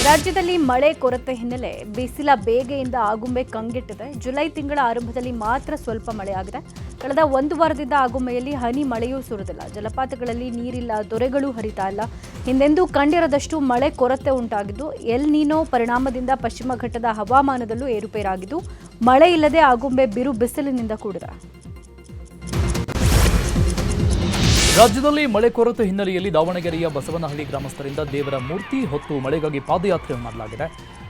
ರಾಜ್ಯದಲ್ಲಿ ಮಳೆ ಕೊರತೆ ಹಿನ್ನೆಲೆ ಬಿಸಿಲ ಬೇಗೆಯಿಂದ ಆಗುಂಬೆ ಕಂಗೆಟ್ಟಿದೆ. ಜುಲೈ ತಿಂಗಳ ಆರಂಭದಲ್ಲಿ ಮಾತ್ರ ಸ್ವಲ್ಪ ಮಳೆಯಾಗಿದೆ. ಕಳೆದ ಒಂದು ವಾರದಿಂದ ಆಗುಂಬೆಯಲ್ಲಿ ಹನಿ ಮಳೆಯೂ ಸುರಿದಿಲ್ಲ. ಜಲಪಾತಗಳಲ್ಲಿ ನೀರಿಲ್ಲ, ದೊರೆಗಳು ಹರಿತಾ ಇಲ್ಲ. ಹಿಂದೆಂದೂ ಕಂಡಿರದಷ್ಟು ಮಳೆ ಕೊರತೆ ಉಂಟಾಗಿದ್ದು, ಎಲ್ ನೀನೋ ಪರಿಣಾಮದಿಂದ ಪಶ್ಚಿಮ ಘಟ್ಟದ ಹವಾಮಾನದಲ್ಲೂ ಏರುಪೇರಾಗಿದ್ದು, ಮಳೆ ಇಲ್ಲದೆ ಆಗುಂಬೆ ಬಿರು ಬಿಸಿಲಿನಿಂದ ಕೂಡಿದೆ. ರಾಜ್ಯದಲ್ಲಿ ಮಳೆ ಕೊರತೆ ಹಿನ್ನೆಲೆಯಲ್ಲಿ ದಾವಣಗೆರೆಯ ಬಸವನಹಳ್ಳಿ ಗ್ರಾಮಸ್ಥರಿಂದ ದೇವರ ಮೂರ್ತಿ ಹೊತ್ತು ಮಳೆಗಾಗಿ ಪಾದಯಾತ್ರೆ ಮಾಡಲಾಗಿದೆ.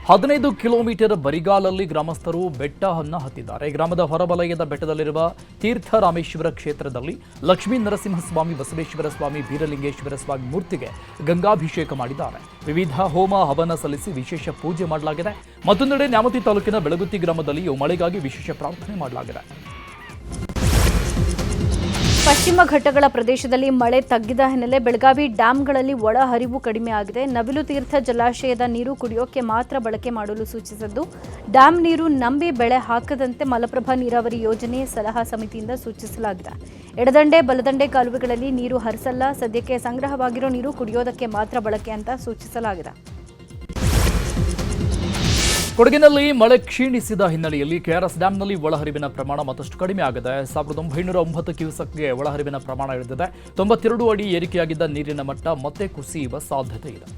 15 ಕಿಲೋಮೀಟರ್ ಬರಿಗಾಲಲ್ಲಿ ಗ್ರಾಮಸ್ಥರು ಬೆಟ್ಟವನ್ನು ಹತ್ತಿದ್ದಾರೆ. ಗ್ರಾಮದ ಹೊರವಲಯದ ಬೆಟ್ಟದಲ್ಲಿರುವ ತೀರ್ಥರಾಮೇಶ್ವರ ಕ್ಷೇತ್ರದಲ್ಲಿ ಲಕ್ಷ್ಮೀ ನರಸಿಂಹಸ್ವಾಮಿ, ಬಸವೇಶ್ವರ ಸ್ವಾಮಿ, ಬೀರಲಿಂಗೇಶ್ವರ ಸ್ವಾಮಿ ಮೂರ್ತಿಗೆ ಗಂಗಾಭಿಷೇಕ ಮಾಡಿದ್ದಾರೆ. ವಿವಿಧ ಹೋಮ ಹವನ ಸಲ್ಲಿಸಿ ವಿಶೇಷ ಪೂಜೆ ಮಾಡಲಾಗಿದೆ. ಮತ್ತೊಂದೆಡೆ ನ್ಯಾಮತಿ ತಾಲೂಕಿನ ಬೆಳಗುತ್ತಿ ಗ್ರಾಮದಲ್ಲಿಯೂ ಮಳೆಗಾಗಿ ವಿಶೇಷ ಪ್ರಾರ್ಥನೆ ಮಾಡಲಾಗಿದೆ. ಪಶ್ಚಿಮ ಘಟ್ಟಗಳ ಪ್ರದೇಶದಲ್ಲಿ ಮಳೆ ತಗ್ಗಿದ ಹಿನ್ನೆಲೆ ಬೆಳಗಾವಿ ಡ್ಯಾಂಗಳಲ್ಲಿ ಒಳ ಹರಿವು ಕಡಿಮೆಯಾಗಿದೆ. ನವಿಲು ತೀರ್ಥ ಜಲಾಶಯದ ನೀರು ಕುಡಿಯೋಕೆ ಮಾತ್ರ ಬಳಕೆ ಮಾಡಲು ಸೂಚಿಸಿದ್ದು, ಡ್ಯಾಂ ನೀರು ನಂಬಿ ಬೆಳೆ ಹಾಕದಂತೆ ಮಲಪ್ರಭಾ ನೀರಾವರಿ ಯೋಜನೆ ಸಲಹಾ ಸಮಿತಿಯಿಂದ ಸೂಚಿಸಲಾಗಿದೆ. ಎಡದಂಡೆ ಬಲದಂಡೆ ಕಾಲುವೆಗಳಲ್ಲಿ ನೀರು ಹರಿಸಲ್ಲ. ಸದ್ಯಕ್ಕೆ ಸಂಗ್ರಹವಾಗಿರೋ ನೀರು ಕುಡಿಯೋದಕ್ಕೆ ಮಾತ್ರ ಬಳಕೆ ಅಂತ ಸೂಚಿಸಲಾಗಿದೆ. ಕೊಡಗಿನಲ್ಲಿ ಮಳೆ ಕ್ಷೀಣಿಸಿದ ಹಿನ್ನೆಲೆಯಲ್ಲಿ ಕೆಆರ್ಎಸ್ ಡ್ಯಾಂನಲ್ಲಿ ಒಳಹರಿವಿನ ಪ್ರಮಾಣ ಮತ್ತಷ್ಟು ಕಡಿಮೆ ಆಗಿದೆ. 1909 ಕ್ಯೂಸೆಕ್ಗೆ ಒಳಹರಿವಿನ ಪ್ರಮಾಣ ಇಳಿದಿದೆ. 92 ಅಡಿ ಏರಿಕೆಯಾಗಿದ್ದ ನೀರಿನ ಮಟ್ಟ ಮತ್ತೆ ಕುಸಿಯುವ ಸಾಧ್ಯತೆ ಇದೆ.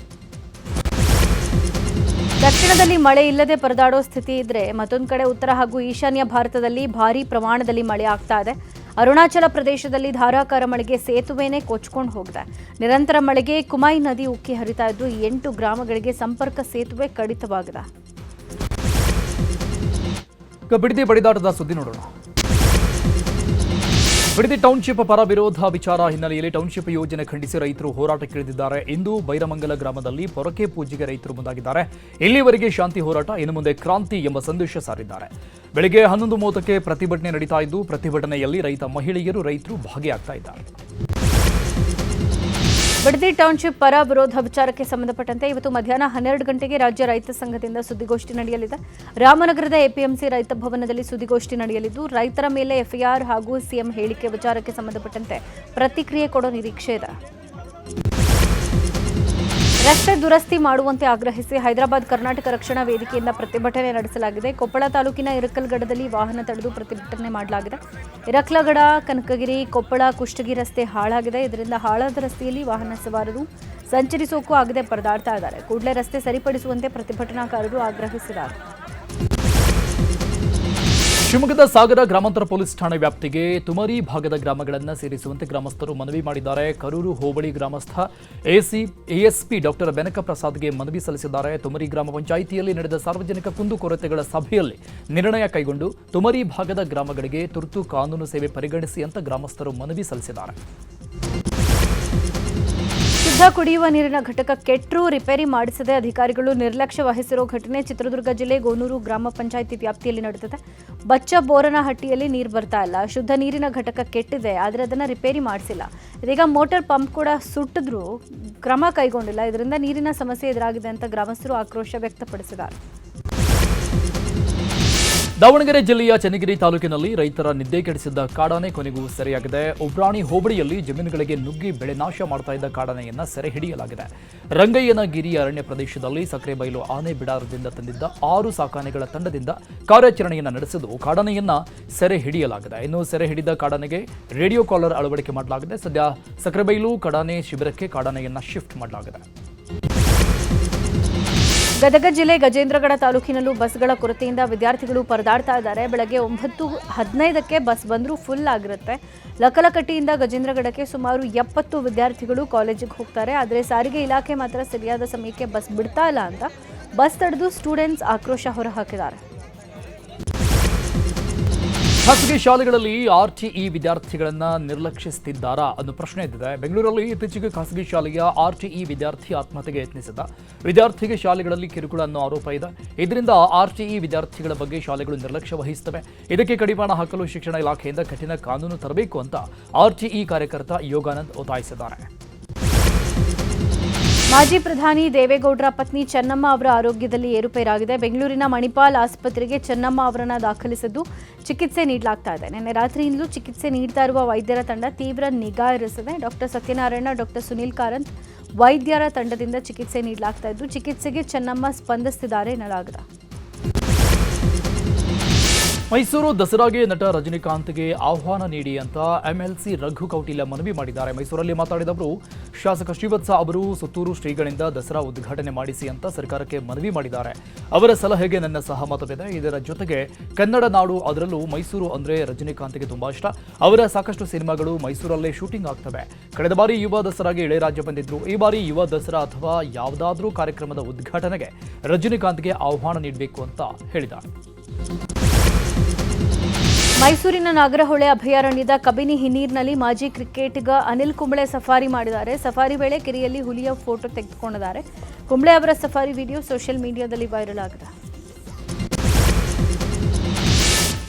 ದಕ್ಷಿಣದಲ್ಲಿ ಮಳೆ ಇಲ್ಲದೆ ಪರದಾಡೋ ಸ್ಥಿತಿ ಇದ್ರೆ, ಮತ್ತೊಂದು ಕಡೆ ಉತ್ತರ ಹಾಗೂ ಈಶಾನ್ಯ ಭಾರತದಲ್ಲಿ ಭಾರೀ ಪ್ರಮಾಣದಲ್ಲಿ ಮಳೆ ಆಗ್ತಾ ಇದೆ. ಅರುಣಾಚಲ ಪ್ರದೇಶದಲ್ಲಿ ಧಾರಾಕಾರ ಮಳೆಗೆ ಸೇತುವೆನೇ ಕೊಚ್ಕೊಂಡು ಹೋಗಿದೆ. ನಿರಂತರ ಮಳೆಗೆ ಕುಮೈ ನದಿ ಉಕ್ಕಿ ಹರಿತಾ ಇದ್ದು 8 ಗ್ರಾಮಗಳಿಗೆ ಸಂಪರ್ಕ ಸೇತುವೆ ಕಡಿತವಾಗಿದೆ. ಬಿಡದಿ ಬಡಿದಾಟದ ಸುದ್ದಿ ನೋಡೋಣ. ಬಿಡದಿ ಟೌನ್ಶಿಪ್ ಪರ ವಿರೋಧ ವಿಚಾರ ಹಿನ್ನೆಲೆಯಲ್ಲಿ ಟೌನ್ಶಿಪ್ ಯೋಜನೆ ಖಂಡಿಸಿ ರೈತರು ಹೋರಾಟಕ್ಕಿಳಿದಿದ್ದಾರೆ. ಇಂದು ಬೈರಮಂಗಲ ಗ್ರಾಮದಲ್ಲಿ ಪೊರಕೆ ಪೂಜೆಗೆ ರೈತರು ಮುಂದಾಗಿದ್ದಾರೆ. ಇಲ್ಲಿವರೆಗೆ ಶಾಂತಿ ಹೋರಾಟ, ಇನ್ನು ಮುಂದೆ ಕ್ರಾಂತಿ ಎಂಬ ಸಂದೇಶ ಸಾರಿದ್ದಾರೆ. ಬೆಳಗ್ಗೆ 11:30ಕ್ಕೆ ಪ್ರತಿಭಟನೆ ನಡೀತಾ ಇದ್ದು, ಪ್ರತಿಭಟನೆಯಲ್ಲಿ ರೈತ ಮಹಿಳೆಯರು, ರೈತರು ಭಾಗಿಯಾಗ್ತಾ ಇದ್ದಾರೆ. ಬಿಡದಿ ಟೌನ್ಶಿಪ್ ಪರ ವಿರೋಧ ವಿಚಾರಕ್ಕೆ ಸಂಬಂಧಪಟ್ಟಂತೆ ಇವತ್ತು ಮಧ್ಯಾಹ್ನ 12 ಗಂಟೆಗೆ ರಾಜ್ಯ ರೈತ ಸಂಘದಿಂದ ಸುದ್ದಿಗೋಷ್ಠಿ ನಡೆಯಲಿದೆ. ರಾಮನಗರದ ಎಪಿಎಂಸಿ ರೈತ ಭವನದಲ್ಲಿ ಸುದ್ದಿಗೋಷ್ಠಿ ನಡೆಯಲಿದ್ದು, ರೈತರ ಮೇಲೆ ಎಫ್ಐಆರ್ ಹಾಗೂ ಸಿಎಂ ಹೇಳಿಕೆ ವಿಚಾರಕ್ಕೆ ಸಂಬಂಧಪಟ್ಟಂತೆ ಪ್ರತಿಕ್ರಿಯೆ ಕೊಡೋ ನಿರೀಕ್ಷೆ ಇದೆ. ರಸ್ತೆ ದುರಸ್ತಿ ಮಾಡುವಂತೆ ಆಗ್ರಹಿಸಿ ಹೈದರಾಬಾದ್ ಕರ್ನಾಟಕ ರಕ್ಷಣಾ ವೇದಿಕೆಯಿಂದ ಪ್ರತಿಭಟನೆ ನಡೆಸಲಾಗಿದೆ. ಕೊಪ್ಪಳ ತಾಲೂಕಿನ ಇರಕಲಗಡದಲ್ಲಿ ವಾಹನ ತಡೆದು ಪ್ರತಿಭಟನೆ ಮಾಡಲಾಗಿದೆ. ಇರಕಲಗಡ, ಕನಕಗಿರಿ, ಕೊಪ್ಪಳ, ಕುಷ್ಟಗಿ ರಸ್ತೆ ಹಾಳಾಗಿದೆ. ಇದರಿಂದ ಹಾಳಾದ ರಸ್ತೆಯಲ್ಲಿ ವಾಹನ ಸವಾರರು ಸಂಚರಿಸೋಕ್ಕೂ ಆಗದೆ ಪರದಾಡ್ತಾ ಇದ್ದಾರೆ. ಕೂಡಲೇ ರಸ್ತೆ ಸರಿಪಡಿಸುವಂತೆ ಪ್ರತಿಭಟನಾಕಾರರು ಆಗ್ರಹಿಸಿದ್ದಾರೆ. ಶಿವಮೊಗ್ಗದ ಸಾಗರ ಗ್ರಾಮಾಂತರ ಪೊಲೀಸ್ ಠಾಣೆ ವ್ಯಾಪ್ತಿಗೆ ತುಮರಿ ಭಾಗದ ಗ್ರಾಮಗಳನ್ನು ಸೇರಿಸುವಂತೆ ಗ್ರಾಮಸ್ಥರು ಮನವಿ ಮಾಡಿದ್ದಾರೆ. ಕರೂರು ಹೋಬಳಿ ಗ್ರಾಮಸ್ಥ ಎಎಸ್ಪಿ ಡಾಕ್ಟರ್ ಬೆನಕ ಪ್ರಸಾದ್ಗೆ ಮನವಿ ಸಲ್ಲಿಸಿದ್ದಾರೆ. ತುಮರಿ ಗ್ರಾಮ ಪಂಚಾಯಿತಿಯಲ್ಲಿ ನಡೆದ ಸಾರ್ವಜನಿಕ ಕುಂದುಕೊರತೆಗಳ ಸಭೆಯಲ್ಲಿ ನಿರ್ಣಯ ಕೈಗೊಂಡು ತುಮರಿ ಭಾಗದ ಗ್ರಾಮಗಳಿಗೆ ತುರ್ತು ಕಾನೂನು ಸೇವೆ ಪರಿಗಣಿಸಿ ಅಂತ ಗ್ರಾಮಸ್ಥರು ಮನವಿ ಸಲ್ಲಿಸಿದ್ದಾರೆ. ಶುದ್ಧ ಕುಡಿಯುವ ನೀರಿನ ಘಟಕ ಕೆಟ್ಟರೂ ರಿಪೇರಿ ಮಾಡಿಸದೆ ಅಧಿಕಾರಿಗಳು ನಿರ್ಲಕ್ಷ್ಯ ವಹಿಸಿರೋ ಘಟನೆ ಚಿತ್ರದುರ್ಗ ಜಿಲ್ಲೆ ಗೋನೂರು ಗ್ರಾಮ ಪಂಚಾಯಿತಿ ವ್ಯಾಪ್ತಿಯಲ್ಲಿ ನಡೆದಿದೆ. ಬಚ್ಚ ಬೋರನಹಟ್ಟಿಯಲ್ಲಿ ನೀರು ಬರ್ತಾ ಇಲ್ಲ. ಶುದ್ಧ ನೀರಿನ ಘಟಕ ಕೆಟ್ಟಿದೆ, ಆದರೆ ಅದನ್ನು ರಿಪೇರಿ ಮಾಡಿಸಿಲ್ಲ. ಇದೀಗ ಮೋಟಾರ್ ಪಂಪ್ ಕೂಡ ಸುಟ್ಟಿದ್ರೂ ಕ್ರಮ ಕೈಗೊಂಡಿಲ್ಲ. ಇದರಿಂದ ನೀರಿನ ಸಮಸ್ಯೆ ಎದುರಾಗಿದೆ ಅಂತ ಗ್ರಾಮಸ್ಥರು ಆಕ್ರೋಶ ವ್ಯಕ್ತಪಡಿಸಿದ್ದಾರೆ. ದಾವಣಗೆರೆ ಜಿಲ್ಲೆಯ ಚನ್ನಗಿರಿ ತಾಲೂಕಿನಲ್ಲಿ ರೈತರ ನಿದ್ದೆ ಕೆಡಿಸಿದ್ದ ಕಾಡಾನೆ ಕೊನೆಗೂ ಸೆರೆಯಾಗಿದೆ. ಉಬ್ರಾಣಿ ಹೋಬಳಿಯಲ್ಲಿ ಜಮೀನುಗಳಿಗೆ ನುಗ್ಗಿ ಬೆಳೆ ನಾಶ ಮಾಡ್ತಾ ಇದ್ದ ಕಾಡಾನೆಯನ್ನ ಸೆರೆ ಹಿಡಿಯಲಾಗಿದೆ. ರಂಗಯ್ಯನಗಿರಿ ಅರಣ್ಯ ಪ್ರದೇಶದಲ್ಲಿ ಸಕ್ರೆಬೈಲು ಆನೆ ಬಿಡಾರದಿಂದ ತಂದಿದ್ದ 6 ಸಾಕಾನೆಗಳ ತಂಡದಿಂದ ಕಾರ್ಯಾಚರಣೆಯನ್ನು ನಡೆಸಿದ್ದು ಕಾಡಾನೆಯನ್ನ ಸೆರೆ ಹಿಡಿಯಲಾಗಿದೆ. ಇನ್ನು ಸೆರೆ ಹಿಡಿದ ಕಾಡಾನೆಗೆ ರೇಡಿಯೋ ಕಾಲರ್ ಅಳವಡಿಕೆ ಮಾಡಲಾಗಿದೆ. ಸದ್ಯ ಸಕ್ರೆಬೈಲು ಕಾಡಾನೆ ಶಿಬಿರಕ್ಕೆ ಕಾಡಾನೆಯನ್ನ ಶಿಫ್ಟ್ ಮಾಡಲಾಗಿದೆ. ಗದಗ ಜಿಲ್ಲೆ ಗಜೇಂದ್ರಗಡ ತಾಲೂಕಿನಲ್ಲೂ ಬಸ್ಗಳ ಕೊರತೆಯಿಂದ ವಿದ್ಯಾರ್ಥಿಗಳು ಪರದಾಡ್ತಾ ಇದ್ದಾರೆ. ಬೆಳಗ್ಗೆ 9:15ಕ್ಕೆ ಬಸ್ ಬಂದರೂ ಫುಲ್ ಆಗಿರುತ್ತೆ. ಲಕಲಕಟ್ಟಿಯಿಂದ ಗಜೇಂದ್ರಗಡಕ್ಕೆ ಸುಮಾರು 70 ವಿದ್ಯಾರ್ಥಿಗಳು ಕಾಲೇಜಿಗೆ ಹೋಗ್ತಾರೆ. ಆದರೆ ಸಾರಿಗೆ ಇಲಾಖೆ ಮಾತ್ರ ಸರಿಯಾದ ಸಮಯಕ್ಕೆ ಬಸ್ ಬಿಡ್ತಾ ಇಲ್ಲ ಅಂತ ಬಸ್ ತಡೆದು ಸ್ಟೂಡೆಂಟ್ಸ್ ಆಕ್ರೋಶ ಹೊರಹಾಕಿದ್ದಾರೆ. ಖಾಸಗಿ ಶಾಲೆಗಳಲ್ಲಿ ಆರ್ಟಿಇ ವಿದ್ಯಾರ್ಥಿಗಳನ್ನು ನಿರ್ಲಕ್ಷಿಸುತ್ತಿದ್ದಾರಾ ಅನ್ನೋ ಪ್ರಶ್ನೆ ಎದ್ದಿದೆ. ಬೆಂಗಳೂರಲ್ಲಿ ಇತ್ತೀಚೆಗೆ ಖಾಸಗಿ ಶಾಲೆಯ ಆರ್ಟಿಇ ವಿದ್ಯಾರ್ಥಿ ಆತ್ಮಹತ್ಯೆಗೆ ಯತ್ನಿಸಿದ ವಿದ್ಯಾರ್ಥಿಗೆ ಶಾಲೆಗಳಲ್ಲಿ ಕಿರುಕುಳ ಅನ್ನೋ ಆರೋಪ ಇದೆ. ಇದರಿಂದ ಆರ್ಟಿಇ ವಿದ್ಯಾರ್ಥಿಗಳ ಬಗ್ಗೆ ಶಾಲೆಗಳು ನಿರ್ಲಕ್ಷ್ಯ ವಹಿಸುತ್ತವೆ. ಇದಕ್ಕೆ ಕಡಿವಾಣ ಹಾಕಲು ಶಿಕ್ಷಣ ಇಲಾಖೆಯಿಂದ ಕಠಿಣ ಕಾನೂನು ತರಬೇಕು ಅಂತ ಆರ್ಟಿಇ ಕಾರ್ಯಕರ್ತ ಯೋಗಾನಂದ್ ಒತ್ತಾಯಿಸಿದ್ದಾರೆ. ಮಾಜಿ ಪ್ರಧಾನಿ ದೇವೇಗೌಡರ ಪತ್ನಿ ಚೆನ್ನಮ್ಮ ಅವರ ಆರೋಗ್ಯದಲ್ಲಿ ಏರುಪೇರಾಗಿದೆ. ಬೆಂಗಳೂರಿನ ಮಣಿಪಾಲ್ ಆಸ್ಪತ್ರೆಗೆ ಚೆನ್ನಮ್ಮ ಅವರನ್ನು ದಾಖಲಿಸಿದ್ದು ಚಿಕಿತ್ಸೆ ನೀಡಲಾಗ್ತಾ ಇದೆ. ನಿನ್ನೆ ರಾತ್ರಿಯಿಂದಲೂ ಚಿಕಿತ್ಸೆ ನೀಡ್ತಾ ಇರುವ ವೈದ್ಯರ ತಂಡ ತೀವ್ರ ನಿಗಾ ಇರಿಸಿದೆ. ಡಾಕ್ಟರ್ ಸತ್ಯನಾರಾಯಣ, ಡಾಕ್ಟರ್ ಸುನೀಲ್ ಕಾರಂತ್, ವೈದ್ಯರ ತಂಡದಿಂದ ಚಿಕಿತ್ಸೆ ನೀಡಲಾಗ್ತಾ ಇದ್ದು ಚಿಕಿತ್ಸೆಗೆ ಚೆನ್ನಮ್ಮ ಸ್ಪಂದಿಸುತ್ತಿದ್ದಾರೆ ಎನ್ನಲಾಗಿದೆ. ಮೈಸೂರು ದಸರಾಗೆ ನಟ ರಜನಿಕಾಂತ್ಗೆ ಆಹ್ವಾನ ನೀಡಿ ಅಂತ ಎಂಎಲ್ಸಿ ರಘು ಕೌಟಿಲ್ಯ ಮನವಿ ಮಾಡಿದ್ದಾರೆ. ಮೈಸೂರಲ್ಲಿ ಮಾತಾಡಿದ ಅವರು, ಶಾಸಕ ಶ್ರೀವತ್ಸ ಅವರು ಸುತ್ತೂರು ಶ್ರೀಗಳಿಂದ ದಸರಾ ಉದ್ಘಾಟನೆ ಮಾಡಿಸಿ ಅಂತ ಸರ್ಕಾರಕ್ಕೆ ಮನವಿ ಮಾಡಿದ್ದಾರೆ. ಅವರ ಸಲಹೆಗೆ ನನ್ನ ಸಹಮತವಿದೆ. ಇದರ ಜೊತೆಗೆ ಕನ್ನಡ ನಾಡು, ಅದರಲ್ಲೂ ಮೈಸೂರು ಅಂದ್ರೆ ರಜನಿಕಾಂತ್ಗೆ ತುಂಬಾ ಇಷ್ಟ. ಅವರ ಸಾಕಷ್ಟು ಸಿನಿಮಾಗಳು ಮೈಸೂರಲ್ಲೇ ಶೂಟಿಂಗ್ ಆಗ್ತವೆ. ಕಳೆದ ಬಾರಿ ಯುವ ದಸರಾಗೆ ಇಳೆಯರಾಜ ಬಂದಿದ್ರು. ಈ ಬಾರಿ ಯುವ ದಸರಾ ಅಥವಾ ಯಾವುದಾದ್ರೂ ಕಾರ್ಯಕ್ರಮದ ಉದ್ಘಾಟನೆಗೆ ರಜನಿಕಾಂತ್ಗೆ ಆಹ್ವಾನ ನೀಡಬೇಕು ಅಂತ ಹೇಳಿದ್ದಾರೆ. ಮೈಸೂರಿನ ನಾಗರಹೊಳೆ ಅಭಯಾರಣ್ಯದ ಕಬಿನಿ ಹಿನ್ನೀರಿನಲ್ಲಿ ಮಾಜಿ ಕ್ರಿಕೆಟಿಗ ಅನಿಲ್ ಕುಂಬ್ಳೆ ಸಫಾರಿ ಮಾಡಿದ್ದಾರೆ. ಸಫಾರಿ ವೇಳೆ ಕೆರೆಯಲ್ಲಿ ಹುಲಿಯ ಫೋಟೋ ತೆಗೆದುಕೊಂಡಿದ್ದಾರೆ. ಕುಂಬ್ಳೆ ಅವರ ಸಫಾರಿ ವಿಡಿಯೋ ಸೋಷಿಯಲ್ ಮೀಡಿಯಾದಲ್ಲಿ ವೈರಲ್ ಆಗಿದೆ.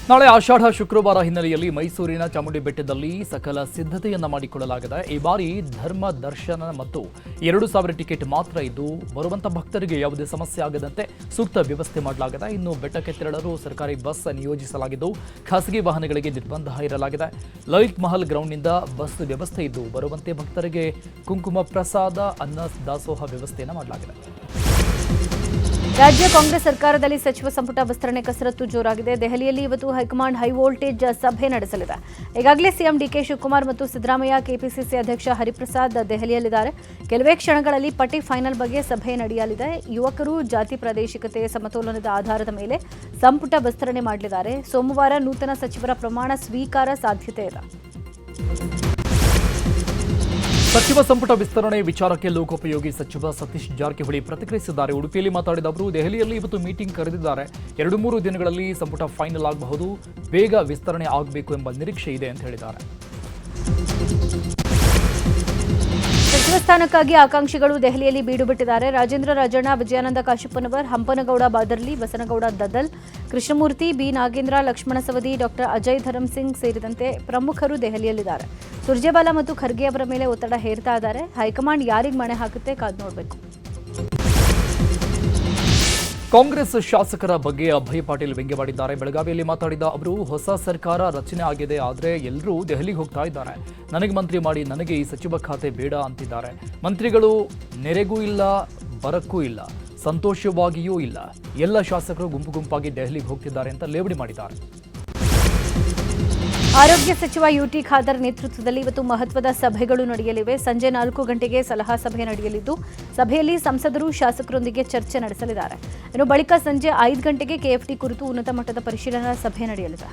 ನಾಳೆ ಆಷಾಢ ಶುಕ್ರವಾರ ಹಿನ್ನೆಲೆಯಲ್ಲಿ ಮೈಸೂರಿನ ಚಾಮುಂಡಿ ಬೆಟ್ಟದಲ್ಲಿ ಸಕಲ ಸಿದ್ಧತೆಯನ್ನ ಮಾಡಿಕೊಳ್ಳಲಾಗಿದೆ. ಈ ಬಾರಿ ಧರ್ಮ ದರ್ಶನ ಮತ್ತು 2,000 ಟಿಕೆಟ್ ಮಾತ್ರ ಇದ್ದು ಬರುವಂತ ಭಕ್ತರಿಗೆ ಯಾವುದೇ ಸಮಸ್ಯೆ ಆಗದಂತೆ ಸೂಕ್ತ ವ್ಯವಸ್ಥೆ ಮಾಡಲಾಗಿದೆ. ಇನ್ನು ಬೆಟ್ಟಕ್ಕೆ ತೆರಳಲು ಸರ್ಕಾರಿ ಬಸ್ ನಿಯೋಜಿಸಲಾಗಿದ್ದು ಖಾಸಗಿ ವಾಹನಗಳಿಗೆ ನಿರ್ಬಂಧ ಇರಲಾಗಿದೆ. ಲಲಿತ್ ಮಹಲ್ ಗ್ರೌಂಡ್ನಿಂದ ಬಸ್ ವ್ಯವಸ್ಥೆ ಇದ್ದು ಬರುವಂತೆ ಭಕ್ತರಿಗೆ ಕುಂಕುಮ ಪ್ರಸಾದ, ಅನ್ನ ದಾಸೋಹ ವ್ಯವಸ್ಥೆಯನ್ನು ಮಾಡಲಾಗಿದೆ. ರಾಜ್ಯ ಕಾಂಗ್ರೆಸ್ ಸರ್ಕಾರದಲ್ಲಿ ಸಚಿವ ಸಂಪುಟ ವಿಸ್ತರಣೆ ಕಸರತ್ತು ಜೋರಾಗಿದೆ. ದೆಹಲಿಯಲ್ಲಿ ಇವತ್ತು ಹೈಕಮಾಂಡ್ ಹೈ ವೋಲ್ಟೇಜ್ ಸಭೆ ನಡೆಸಲಿದೆ. ಈಗಾಗಲೇ ಸಿಎಂ ಡಿಕೆ ಶಿವಕುಮಾರ್ ಮತ್ತು ಸಿದ್ದರಾಮಯ್ಯ, ಕೆಪಿಸಿಸಿ ಅಧ್ಯಕ್ಷ ಹರಿಪ್ರಸಾದ್ ದೆಹಲಿಯಲ್ಲಿದ್ದಾರೆ. ಕೆಲವೇ ಕ್ಷಣಗಳಲ್ಲಿ ಪಟ್ಟಿ ಫೈನಲ್ ಬಗ್ಗೆ ಸಭೆ ನಡೆಯಲಿದೆ. ಯುವಕರು ಜಾತಿ ಪ್ರಾದೇಶಿಕತೆ ಸಮತೋಲನದ ಆಧಾರದ ಮೇಲೆ ಸಂಪುಟ ವಿಸ್ತರಣೆ ಮಾಡಲಿದ್ದಾರೆ. ಸೋಮವಾರ ನೂತನ ಸಚಿವರ ಪ್ರಮಾಣ ಸ್ವೀಕಾರ ಸಾಧ್ಯತೆ ಇದೆ. ಸಚಿವ ಸಂಪುಟ ವಿಸ್ತರಣೆ ವಿಚಾರಕ್ಕೆ ಲೋಕೋಪಯೋಗಿ ಸಚಿವ ಸತೀಶ್ ಜಾರಕಿಹೊಳಿ ಪ್ರತಿಕ್ರಿಯಿಸಿದ್ದಾರೆ. ಉಡುಪಿಯಲ್ಲಿ ಮಾತಾಡಿದ ಅವರು, ದೆಹಲಿಯಲ್ಲಿ ಇವತ್ತು ಮೀಟಿಂಗ್ ಕರೆದಿದ್ದಾರೆ. 2-3 ದಿನಗಳಲ್ಲಿ ಸಂಪುಟ ಫೈನಲ್ ಆಗಬಹುದು. ಬೇಗ ವಿಸ್ತರಣೆ ಆಗಬೇಕು ಎಂಬ ನಿರೀಕ್ಷೆ ಇದೆ ಅಂತ ಹೇಳಿದ್ದಾರೆ. ಸಚಿವ ಸ್ಥಾನಕ್ಕಾಗಿ ಆಕಾಂಕ್ಷಿಗಳು ದೆಹಲಿಯಲ್ಲಿ ಬೀಡು ಬಿಟ್ಟಿದ್ದಾರೆ. ರಾಜೇಂದ್ರ ರಾಜಣ್ಣ, ವಿಜಯಾನಂದ ಕಾಶಪ್ಪನವರ್, ಹಂಪನಗೌಡ ಬಾದರ್ಲಿ, ಬಸನಗೌಡ ದದಲ್, ಕೃಷ್ಣಮೂರ್ತಿ, ಬಿ ನಾಗೇಂದ್ರ, ಲಕ್ಷ್ಮಣ ಸವದಿ, ಡಾಕ್ಟರ್ ಅಜಯ್ ಧರಮ್ ಸಿಂಗ್ ಸೇರಿದಂತೆ ಪ್ರಮುಖರು ದೆಹಲಿಯಲ್ಲಿದ್ದಾರೆ. ಸುರ್ಜೇವಾಲಾ ಮತ್ತು ಖರ್ಗೆ ಅವರ ಮೇಲೆ ಒತ್ತಡ ಹೇರ್ತಾ ಇದ್ದಾರೆ. ಹೈಕಮಾಂಡ್ ಯಾರಿಗೆ ಮಣೆ ಹಾಕುತ್ತೆ ಕಾದು ನೋಡಬೇಕು. ಕಾಂಗ್ರೆಸ್ ಶಾಸಕರ ಬಗ್ಗೆ ಅಭಯ್ ಪಾಟೀಲ್ ವ್ಯಂಗ್ಯವಾಡಿದ್ದಾರೆ. ಬೆಳಗಾವಿಯಲ್ಲಿ ಮಾತಾಡಿದ ಅವರು, ಹೊಸ ಸರ್ಕಾರ ರಚನೆ ಆಗಿದೆ, ಆದರೆ ಎಲ್ಲರೂ ದೆಹಲಿಗೆ ಹೋಗ್ತಾ ಇದ್ದಾರೆ. ನನಗೆ ಮಂತ್ರಿ ಮಾಡಿ, ನನಗೆ ಈ ಸಚಿವ ಖಾತೆ ಬೇಡ ಅಂತಿದ್ದಾರೆ. ಮಂತ್ರಿಗಳು ನೆರೆಗೂ ಇಲ್ಲ, ಬರಕ್ಕೂ ಇಲ್ಲ, ಸಂತೋಷವಾಗಿಯೂ ಇಲ್ಲ. ಎಲ್ಲ ಶಾಸಕರು ಗುಂಪಾಗಿ ದೆಹಲಿಗೆ ಹೋಗ್ತಿದ್ದಾರೆ ಅಂತ ಲೇವಡಿ ಮಾಡಿದ್ದಾರೆ. ಆರೋಗ್ಯ ಸಚಿವ ಯುಟಿ ಖಾದರ್ ನೇತೃತ್ವದಲ್ಲಿ ಇವತ್ತು ಮಹತ್ವದ ಸಭೆಗಳು ನಡೆಯಲಿವೆ. ಸಂಜೆ 4 ಗಂಟೆಗೆ ಸಲಹಾ ಸಭೆ ನಡೆಯಲಿದ್ದು ಸಭೆಯಲ್ಲಿ ಸಂಸದರು, ಶಾಸಕರೊಂದಿಗೆ ಚರ್ಚೆ ನಡೆಸಲಿದ್ದಾರೆ. ಇನ್ನು ಬಳಿಕ ಸಂಜೆ 5 ಗಂಟೆಗೆ ಕೆಎಫ್ಡಿ ಕುರಿತು ಉನ್ನತ ಮಟ್ಟದ ಪರಿಶೀಲನಾ ಸಭೆ ನಡೆಯಲಿದೆ.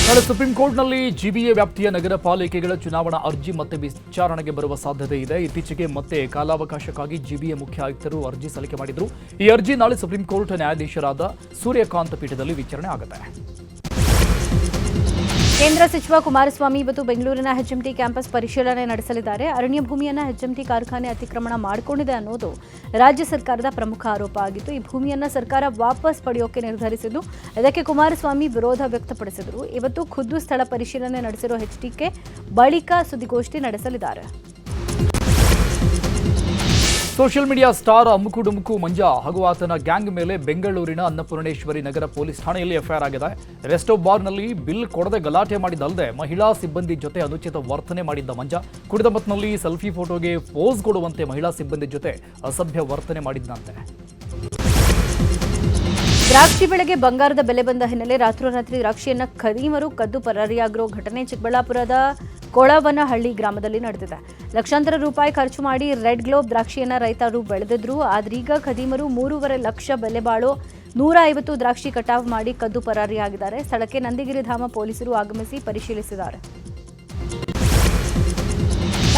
ನಾಳೆ ಸುಪ್ರೀಂ ಕೋರ್ಟ್ನಲ್ಲಿ ಜಿಬಿಎ ವ್ಯಾಪ್ತಿಯ ನಗರ ಪಾಲಿಕೆಗಳ ಚುನಾವಣಾ ಅರ್ಜಿ ಮತ್ತೆ ವಿಚಾರಣೆಗೆ ಬರುವ ಸಾಧ್ಯತೆ ಇದೆ. ಇತ್ತೀಚೆಗೆ ಮತ್ತೆ ಕಾಲಾವಕಾಶಕ್ಕಾಗಿ ಜಿಬಿಎ ಮುಖ್ಯ ಆಯುಕ್ತರು ಅರ್ಜಿ ಸಲ್ಲಿಕೆ ಮಾಡಿದ್ರು. ಈ ಅರ್ಜಿ ನಾಳೆ ಸುಪ್ರೀಂ ಕೋರ್ಟ್ ನ್ಯಾಯಾಧೀಶರಾದ ಸೂರ್ಯಕಾಂತ್ ಪೀಠದಲ್ಲಿ ವಿಚಾರಣೆ ಆಗುತ್ತೆ. ಕೇಂದ್ರ ಸಚಿವ ಕುಮಾರಸ್ವಾಮಿ ಇವತ್ತು ಬೆಂಗಳೂರಿನ ಹೆಚ್ಎಂಟಿ ಕ್ಯಾಂಪಸ್ ಪರಿಶೀಲನೆ ನಡೆಸಲಿದ್ದಾರೆ. ಅರಣ್ಯ ಭೂಮಿಯನ್ನು ಹೆಚ್ಎಂಟಿ ಕಾರ್ಖಾನೆ ಅತಿಕ್ರಮಣ ಮಾಡಿಕೊಂಡಿದೆ ಅನ್ನೋದು ರಾಜ್ಯ ಸರ್ಕಾರದ ಪ್ರಮುಖ ಆರೋಪ ಆಗಿತ್ತು. ಈ ಭೂಮಿಯನ್ನು ಸರ್ಕಾರ ವಾಪಸ್ ಪಡೆಯೋಕೆ ನಿರ್ಧರಿಸಿದ್ದು ಇದಕ್ಕೆ ಕುಮಾರಸ್ವಾಮಿ ವಿರೋಧ ವ್ಯಕ್ತಪಡಿಸಿದರು. ಇವತ್ತು ಖುದ್ದು ಸ್ಥಳ ಪರಿಶೀಲನೆ ನಡೆಸಿರೋ ಎಚ್ಡಿಕೆ ಬಳಿಕ ಸುದ್ದಿಗೋಷ್ಠಿ ನಡೆಸಲಿದ್ದಾರೆ. ಸೋಷಿಯಲ್ ಮೀಡಿಯಾ ಸ್ಟಾರ್ ಅಮ್ಮುಕು ಡುಮುಕು ಮಂಜ ಹಾಗೂ ಆತನ ಗ್ಯಾಂಗ್ ಮೇಲೆ ಬೆಂಗಳೂರಿನ ಅನ್ನಪೂರ್ಣೇಶ್ವರಿ ನಗರ ಪೊಲೀಸ್ ಠಾಣೆಯಲ್ಲಿ ಎಫ್ಐಆರ್ ಆಗಿದೆ. ರೆಸ್ಟ್ ಆಫ್ ಬಾರ್ನಲ್ಲಿ ಬಿಲ್ ಕೊಡದೆ ಗಲಾಟೆ ಮಾಡಿದ್ದಲ್ಲದೆ ಮಹಿಳಾ ಸಿಬ್ಬಂದಿ ಜೊತೆ ಅನುಚಿತ ವರ್ತನೆ ಮಾಡಿದ್ದ ಮಂಜ ಕುಡಿದ ಮತ್ತಿನಲ್ಲಿ ಸೆಲ್ಫಿ ಫೋಟೋಗೆ ಪೋಸ್ ಕೊಡುವಂತೆ ಮಹಿಳಾ ಸಿಬ್ಬಂದಿ ಜೊತೆ ಅಸಭ್ಯ ವರ್ತನೆ ಮಾಡಿದ್ದಂತೆ. ದ್ರಾಕ್ಷಿ ಬೆಳೆಗೆ ಬಂಗಾರದ ಬೆಲೆ ಬಂದ ಹಿನ್ನೆಲೆ ರಾತ್ರೋರಾತ್ರಿ ದ್ರಾಕ್ಷಿಯನ್ನು ಖದೀಮರು ಕದ್ದು ಪರಾರಿಯಾಗಿರೋ ಘಟನೆ ಚಿಕ್ಕಬಳ್ಳಾಪುರದ ಕೊಳವನಹಳ್ಳಿ ಗ್ರಾಮದಲ್ಲಿ ನಡೆದಿದೆ. ಲಕ್ಷಾಂತರ ರೂಪಾಯಿ ಖರ್ಚು ಮಾಡಿ ರೆಡ್ ಗ್ಲೋಬ್ ದ್ರಾಕ್ಷಿಯನ್ನು ರೈತರು ಬೆಳೆದಿದ್ರು. ಆದ್ರೀಗ ಖದೀಮರು 3.5 ಲಕ್ಷ ಬೆಲೆ ಬಾಳೋ 150 ದ್ರಾಕ್ಷಿ ಕಟಾವು ಮಾಡಿ ಕದ್ದು ಪರಾರಿಯಾಗಿದ್ದಾರೆ. ಸ್ಥಳಕ್ಕೆ ನಂದಿಗಿರಿಧಾಮ ಪೊಲೀಸರು ಆಗಮಿಸಿ ಪರಿಶೀಲಿಸಿದ್ದಾರೆ.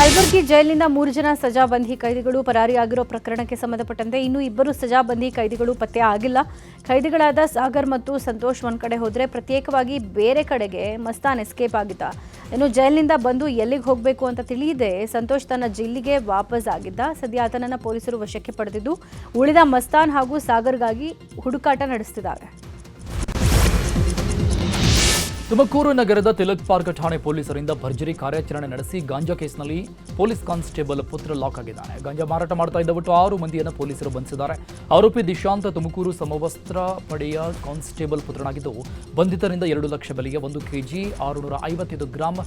ಕಲಬುರಗಿ ಜೈಲಿನಿಂದ 3 ಜನ ಸಜಾಬಂದಿ ಕೈದಿಗಳು ಪರಾರಿಯಾಗಿರೋ ಪ್ರಕರಣಕ್ಕೆ ಸಂಬಂಧಪಟ್ಟಂತೆ ಇನ್ನೂ 2 ಸಜಾಬಂದಿ ಕೈದಿಗಳು ಪತ್ತೆ ಆಗಿಲ್ಲ. ಕೈದಿಗಳಾದ ಸಾಗರ್ ಮತ್ತು ಸಂತೋಷ್ ಒಂದ್ ಕಡೆ ಹೋದ್ರೆ ಪ್ರತ್ಯೇಕವಾಗಿ ಬೇರೆ ಕಡೆಗೆ ಮಸ್ತಾನ್ ಎಸ್ಕೇಪ್ ಆಗಿದ್ದ. ಇನ್ನು ಜೈಲಿನಿಂದ ಬಂದು ಎಲ್ಲಿಗೆ ಹೋಗಬೇಕು ಅಂತ ತಿಳಿಯದೆ ಸಂತೋಷ್ ತನ್ನ ಜಿಲ್ಲೆಗೆ ವಾಪಸ್ ಆಗಿದ್ದ. ಸದ್ಯ ಆತನನ್ನ ಪೊಲೀಸರು ವಶಕ್ಕೆ ಪಡೆದಿದ್ದು ಉಳಿದ ಮಸ್ತಾನ್ ಹಾಗೂ ಸಾಗರ್ಗಾಗಿ ಹುಡುಕಾಟ ನಡೆಸುತ್ತಿದ್ದಾರೆ. ತುಮಕೂರು ನಗರದ ತಿಲಕ್ ಪಾರ್ಕ್ ಠಾಣೆ ಪೊಲೀಸರಿಂದ ಭರ್ಜರಿ ಕಾರ್ಯಾಚರಣೆ ನಡೆಸಿ ಗಾಂಜಾ ಕೇಸ್ನಲ್ಲಿ ಪೊಲೀಸ್ ಕಾನ್ಸ್ಟೇಬಲ್ ಪುತ್ರ ಲಾಕ್ ಆಗಿದ್ದಾನೆ. ಗಾಂಜಾ ಮಾರಾಟ ಮಾಡ್ತಾ ಇದ್ದ ಒಟ್ಟು 6 ಮಂದಿಯನ್ನು ಪೊಲೀಸರು ಬಂಧಿಸಿದ್ದಾರೆ. ಆರೋಪಿ ದಿಶಾಂತ್ ತುಮಕೂರು ಸಮವಸ್ತ್ರ ಪಡೆಯ ಕಾನ್ಸ್ಟೇಬಲ್ ಪುತ್ರನಾಗಿದ್ದು ಬಂಧಿತರಿಂದ 2 ಲಕ್ಷ ಬೆಲೆಯ 1 ಕೆಜಿ 655 ಗ್ರಾಂ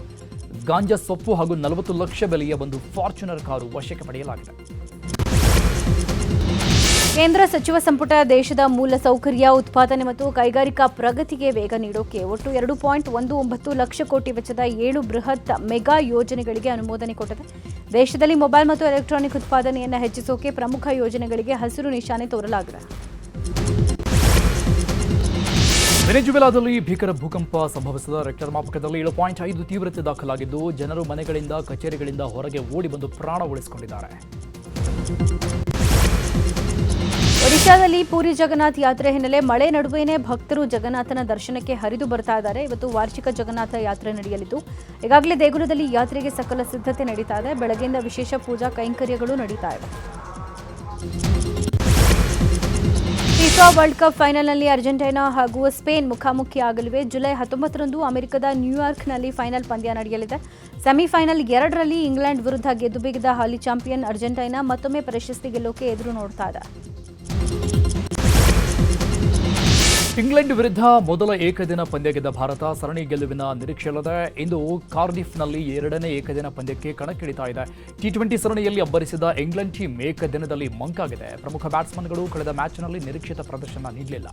ಗಾಂಜಾ ಸೊಪ್ಪು ಹಾಗೂ 40 ಲಕ್ಷ ಬೆಲೆಯ ಒಂದು ಫಾರ್ಚುನರ್ ಕಾರು ವಶಕ್ಕೆ ಪಡೆಯಲಾಗಿದೆ. ಕೇಂದ್ರ ಸಚಿವ ಸಂಪುಟ ದೇಶದ ಮೂಲಸೌಕರ್ಯ ಉತ್ಪಾದನೆ ಮತ್ತು ಕೈಗಾರಿಕಾ ಪ್ರಗತಿಗೆ ವೇಗ ನೀಡೋಕೆ ಒಟ್ಟು 2.19 ಲಕ್ಷ ಕೋಟಿ ವೆಚ್ಚದ 7 ಬೃಹತ್ ಮೆಗಾ ಯೋಜನೆಗಳಿಗೆ ಅನುಮೋದನೆ ಕೊಟ್ಟಿದೆ. ದೇಶದಲ್ಲಿ ಮೊಬೈಲ್ ಮತ್ತು ಎಲೆಕ್ಟ್ರಾನಿಕ್ ಉತ್ಪಾದನೆಯನ್ನು ಹೆಚ್ಚಿಸೋಕೆ ಪ್ರಮುಖ ಯೋಜನೆಗಳಿಗೆ ಹಸಿರು ನಿಶಾನೆ ತೋರಲಾಗಿದೆ. ವೆನೆಜುವೆಲಾದಲ್ಲಿ ಭೀಕರ ಭೂಕಂಪ ಸಂಭವಿಸಿದ. ರೆಕ್ಟರ್ ಮಾಪಕದಲ್ಲಿ 7.5 ತೀವ್ರತೆ ದಾಖಲಾಗಿದ್ದು ಜನರು ಮನೆಗಳಿಂದ ಕಚೇರಿಗಳಿಂದ ಹೊರಗೆ ಓಡಿ ಬಂದು ಪ್ರಾಣ ಉಳಿಸಿಕೊಂಡಿದ್ದಾರೆ. ಒಡಿಶಾದಲ್ಲಿ ಪೂರಿ ಜಗನ್ನಾಥ್ ಯಾತ್ರೆ ಹಿನ್ನೆಲೆ ಮಳೆ ನಡುವೆನೇ ಭಕ್ತರು ಜಗನ್ನಾಥನ ದರ್ಶನಕ್ಕೆ ಹರಿದು ಬರ್ತಾ ಇದ್ದಾರೆ. ಇವತ್ತು ವಾರ್ಷಿಕ ಜಗನ್ನಾಥ ಯಾತ್ರೆ ನಡೆಯಲಿದ್ದು ಈಗಾಗಲೇ ದೇಗುಲದಲ್ಲಿ ಯಾತ್ರೆಗೆ ಸಕಲ ಸಿದ್ಧತೆ ನಡೀತಾ ಇದೆ. ಬೆಳಗ್ಗೆಯಿಂದ ವಿಶೇಷ ಪೂಜಾ ಕೈಂಕರ್ಯಗಳು ನಡೀತಾ ಇವೆ. ಫಿಫಾ ವರ್ಲ್ಡ್ ಕಪ್ ಫೈನಲ್ನಲ್ಲಿ ಅರ್ಜೆಂಟೈನಾ ಹಾಗೂ ಸ್ಪೇನ್ ಮುಖಾಮುಖಿಯಾಗಲಿವೆ. ಜುಲೈ 19ರಂದು ಅಮೆರಿಕದ ನ್ಯೂಯಾರ್ಕ್ನಲ್ಲಿ ಫೈನಲ್ ಪಂದ್ಯ ನಡೆಯಲಿದೆ. ಸೆಮಿಫೈನಲ್ 2ರಲ್ಲಿ ಇಂಗ್ಲೆಂಡ್ ವಿರುದ್ಧ ಗೆದ್ದು ಬೀಗಿದ ಹಾಲಿ ಚಾಂಪಿಯನ್ ಅರ್ಜೆಂಟೈನಾ ಮತ್ತೊಮ್ಮೆ ಪ್ರಶಸ್ತಿ ಗೆಲ್ಲೋಕೆ ಎದುರು ನೋಡ್ತಾ ಇದೆ. ಇಂಗ್ಲೆಂಡ್ ವಿರುದ್ಧ ಮೊದಲ ಏಕದಿನ ಪಂದ್ಯ ಗೆದ್ದ ಭಾರತ ಸರಣಿ ಗೆಲುವಿನ ನಿರೀಕ್ಷೆಯಲ್ಲಿದೆ. ಇಂದು ಕಾರ್ಡಿಫ್ನಲ್ಲಿ 2ನೇ ಏಕದಿನ ಪಂದ್ಯಕ್ಕೆ ಕಣಕ್ಕಿಳಿತಾ ಇದೆ. T20 ಸರಣಿಯಲ್ಲಿ ಅಬ್ಬರಿಸಿದ ಇಂಗ್ಲೆಂಡ್ ಟೀಮ್ ಏಕದಿನದಲ್ಲಿ ಮಂಕಾಗಿದೆ. ಪ್ರಮುಖ ಬ್ಯಾಟ್ಸ್ಮನ್ಗಳು ಕಳೆದ ಮ್ಯಾಚ್ನಲ್ಲಿ ನಿರೀಕ್ಷಿತ ಪ್ರದರ್ಶನ ನೀಡಲಿಲ್ಲ.